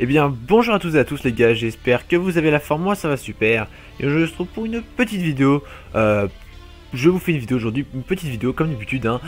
Eh bien bonjour à tous et à tous les gars, j'espère que vous avez la forme, moi ça va super. Et je se retrouve pour une petite vidéo. Je vous fais une vidéo aujourd'hui, une petite vidéo comme d'habitude, hein,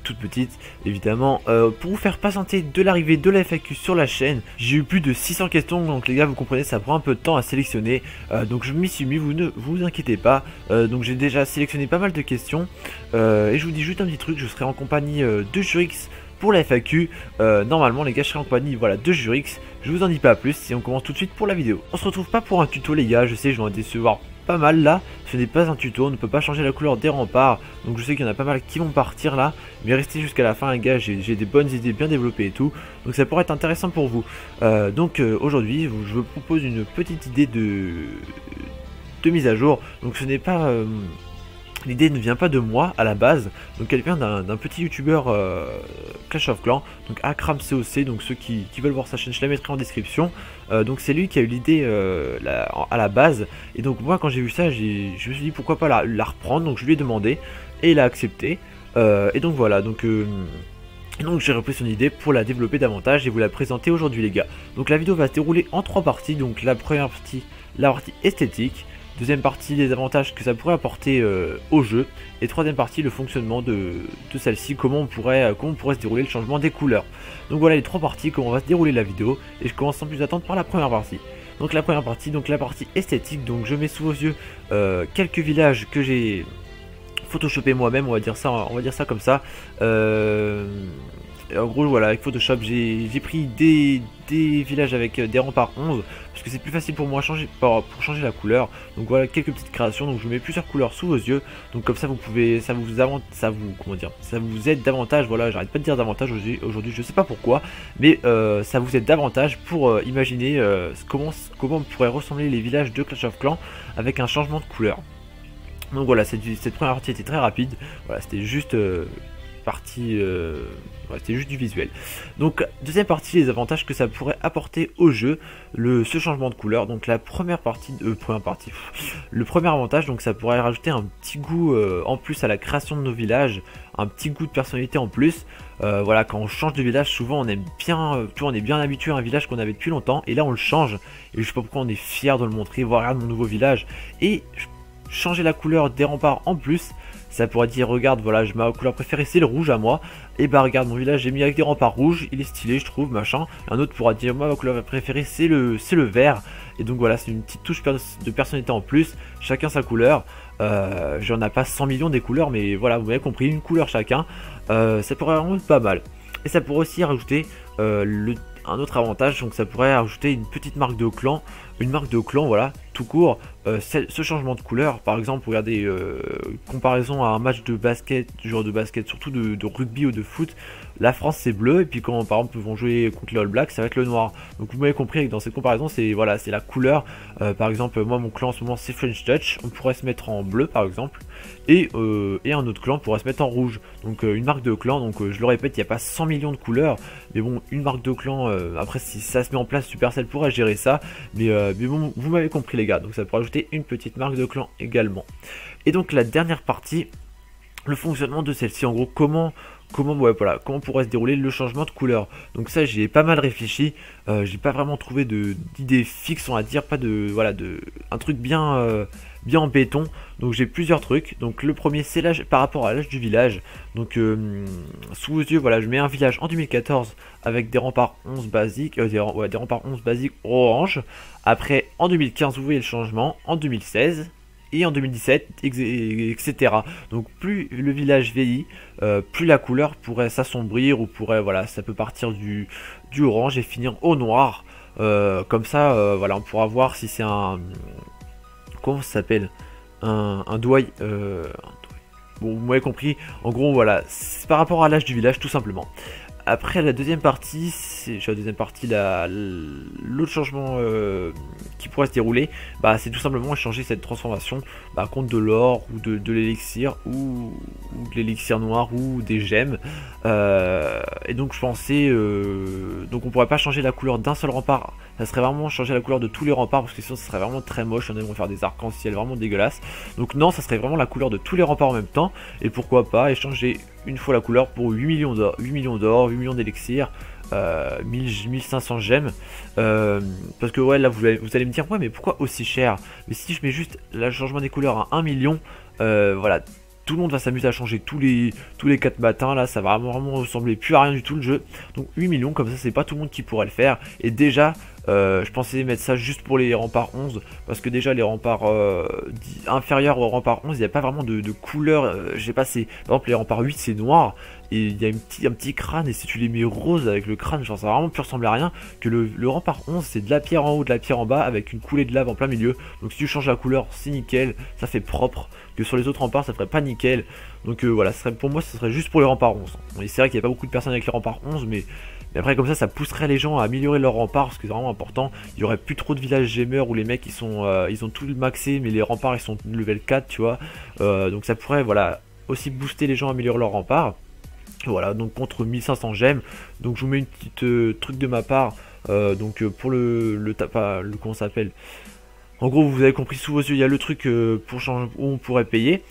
toute petite évidemment, pour vous faire patienter de l'arrivée de la FAQ sur la chaîne. J'ai eu plus de 600 questions, donc les gars vous comprenez, ça prend un peu de temps à sélectionner, donc je m'y suis mis, vous ne vous inquiétez pas. Donc j'ai déjà sélectionné pas mal de questions, et je vous dis juste un petit truc, je serai en compagnie de Jurix pour la FAQ. Normalement les gars je serai en compagnie, voilà, de Jurix. Je vous en dis pas plus et on commence tout de suite pour la vidéo. On se retrouve pas pour un tuto les gars, je sais je vais en décevoir pas mal là. Ce n'est pas un tuto, on ne peut pas changer la couleur des remparts. Donc je sais qu'il y en a pas mal qui vont partir là. Mais restez jusqu'à la fin les gars, j'ai des bonnes idées bien développées et tout. Donc ça pourrait être intéressant pour vous. Aujourd'hui je vous propose une petite idée de mise à jour. Donc ce n'est pas... L'idée ne vient pas de moi à la base, donc elle vient d'un petit youtubeur Clash of Clans, donc Akram COC, donc ceux qui veulent voir sa chaîne je la mettrai en description. Donc c'est lui qui a eu l'idée à la base, et donc moi quand j'ai vu ça je me suis dit pourquoi pas la reprendre, donc je lui ai demandé et il a accepté, et donc voilà, donc j'ai repris son idée pour la développer davantage et vous la présenter aujourd'hui les gars. Donc la vidéo va se dérouler en 3 parties, donc la première partie, la partie esthétique. Deuxième partie, les avantages que ça pourrait apporter au jeu. Et troisième partie, le fonctionnement de celle-ci, comment on pourrait se dérouler le changement des couleurs. Donc voilà les 3 parties, comment va se dérouler la vidéo. Et je commence sans plus attendre par la première partie. Donc la première partie, donc la partie esthétique. Donc je mets sous vos yeux quelques villages que j'ai photoshopé moi-même, on va dire ça comme ça. En gros voilà, avec Photoshop j'ai pris des villages avec des remparts 11 parce que c'est plus facile pour moi pour changer la couleur. Donc voilà quelques petites créations, donc je mets plusieurs couleurs sous vos yeux, donc comme ça vous pouvez, ça vous aide davantage. Voilà, j'arrête pas de dire davantage aujourd'hui, je sais pas pourquoi, mais ça vous aide davantage pour imaginer comment pourraient ressembler les villages de Clash of Clans avec un changement de couleur. Donc voilà, cette première partie était très rapide, voilà, c'était juste c'était juste du visuel. Donc deuxième partie, les avantages que ça pourrait apporter au jeu, ce changement de couleur. Donc la première partie, le premier avantage, donc ça pourrait rajouter un petit goût en plus à la création de nos villages, un petit goût de personnalité en plus. Voilà, quand on change de village, souvent on aime bien, on est bien habitué à un village qu'on avait depuis longtemps, et là on le change, et je sais pas pourquoi on est fier de le montrer. Voir, regarde mon nouveau village, et changer la couleur des remparts en plus. Ça pourrait dire, regarde, voilà, ma couleur préférée c'est le rouge à moi. Et bah regarde, mon village j'ai mis avec des remparts rouges, il est stylé je trouve, machin. Un autre pourra dire, moi ma couleur préférée c'est le vert. Et donc voilà, c'est une petite touche de personnalité en plus, chacun sa couleur. J'en ai pas 100 millions des couleurs, mais voilà, vous m'avez compris, une couleur chacun. Ça pourrait vraiment être pas mal. Et ça pourrait aussi rajouter un autre avantage, donc ça pourrait rajouter une petite marque de clan, voilà, tout court. Ce changement de couleur, par exemple, regardez, comparaison à un match de basket, genre de basket, surtout de rugby ou de foot, la France c'est bleu, et puis quand par exemple ils vont jouer contre les All Blacks, ça va être le noir. Donc vous m'avez compris que dans cette comparaison, c'est voilà, c'est la couleur. Par exemple, moi mon clan en ce moment c'est French Touch, on pourrait se mettre en bleu par exemple, et un autre clan pourrait se mettre en rouge. Donc une marque de clan, donc je le répète, il n'y a pas 100 millions de couleurs, mais bon, une marque de clan, après si ça se met en place, Supercell pourrait gérer ça, mais bon, vous m'avez compris les gars, donc ça pourrait ajouter une petite marque de clan également. Et donc la dernière partie, le fonctionnement de celle-ci, en gros, comment pourrait se dérouler le changement de couleur. Donc ça j'y ai pas mal réfléchi, j'ai pas vraiment trouvé d'idée fixe, on va dire, pas de, voilà, un truc bien en béton. Donc j'ai plusieurs trucs. Donc le premier c'est l'âge, par rapport à l'âge du village. Donc sous vos yeux, voilà, je mets un village en 2014 avec des remparts 11 basiques, des remparts 11 basiques orange. Après en 2015 vous voyez le changement, en 2016 et en 2017, etc. Donc plus le village vieillit, plus la couleur pourrait s'assombrir, ou pourrait, voilà, ça peut partir du orange et finir au noir. Comme ça, voilà, on pourra voir si c'est un... Comment ça s'appelle, un doigt. Bon, vous m'avez compris. En gros, voilà, c'est par rapport à l'âge du village, tout simplement. Après la deuxième partie, l'autre changement qui pourrait se dérouler, bah, c'est tout simplement changer cette transformation contre de l'or ou de l'élixir, ou de l'élixir noir ou des gemmes. Et donc je pensais, donc on pourrait pas changer la couleur d'un seul rempart, ça serait vraiment changer la couleur de tous les remparts, parce que sinon ça serait vraiment très moche, on vont faire des arcs-en-ciel vraiment dégueulasses. Donc non, ça serait vraiment la couleur de tous les remparts en même temps, et pourquoi pas échanger une fois la couleur pour 8 millions d'or, 8 millions d'élixir, 1500 gemmes. Parce que ouais, là vous allez me dire, ouais mais pourquoi aussi cher? Mais si je mets juste le changement des couleurs à 1 million, voilà, tout le monde va s'amuser à changer tous les 4 matins. Là ça va vraiment ressembler plus à rien du tout le jeu. Donc 8 millions comme ça, c'est pas tout le monde qui pourrait le faire. Et déjà je pensais mettre ça juste pour les remparts 11, parce que déjà les remparts inférieurs aux remparts 11, il n'y a pas vraiment de couleur. Je sais pas, c'est par exemple les remparts 8 c'est noir et il y a un petit crâne, et si tu les mets rose avec le crâne, genre ça va vraiment plus ressembler à rien. Que le rempart 11 c'est de la pierre en haut, de la pierre en bas, avec une coulée de lave en plein milieu. Donc si tu changes la couleur, c'est nickel, ça fait propre. Que sur les autres remparts ça ferait pas nickel. Donc voilà, pour moi ce serait juste pour les remparts 11. Et c'est vrai qu'il n'y a pas beaucoup de personnes avec les remparts 11, mais après comme ça pousserait les gens à améliorer leur rempart, parce que c'est vraiment important. Il y aurait plus trop de villages gamers où les mecs ils ont tout maxé, mais les remparts ils sont level 4, tu vois. Donc ça pourrait, voilà, aussi booster les gens à améliorer leur rempart. Voilà, donc contre 1500 gemmes. Donc je vous mets une petite truc de ma part. Donc pour comment ça s'appelle, en gros, vous avez compris, sous vos yeux, il y a le truc pour changer où on pourrait payer.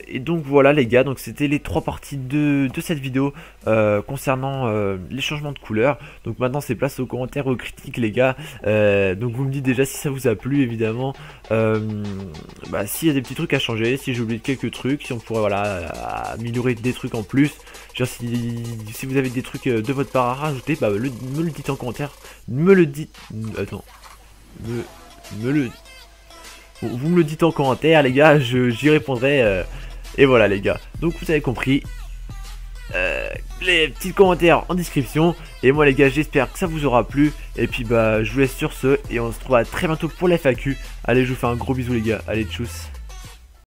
Et donc voilà les gars, donc c'était les 3 parties de cette vidéo concernant les changements de couleur. Donc maintenant c'est place aux commentaires, aux critiques les gars. Donc vous me dites déjà si ça vous a plu évidemment. S'il y a des petits trucs à changer, si j'ai oublié quelques trucs, si on pourrait voilà améliorer des trucs en plus. Genre si vous avez des trucs de votre part à rajouter, me le dites en commentaire. Me le dites. Attends. Vous me le dites en commentaire les gars, j'y répondrai. Et voilà les gars, donc vous avez compris. Les petits commentaires en description. Et moi les gars, j'espère que ça vous aura plu. Et puis je vous laisse sur ce, et on se retrouve à très bientôt pour la FAQ. Allez, je vous fais un gros bisou les gars, allez tchuss.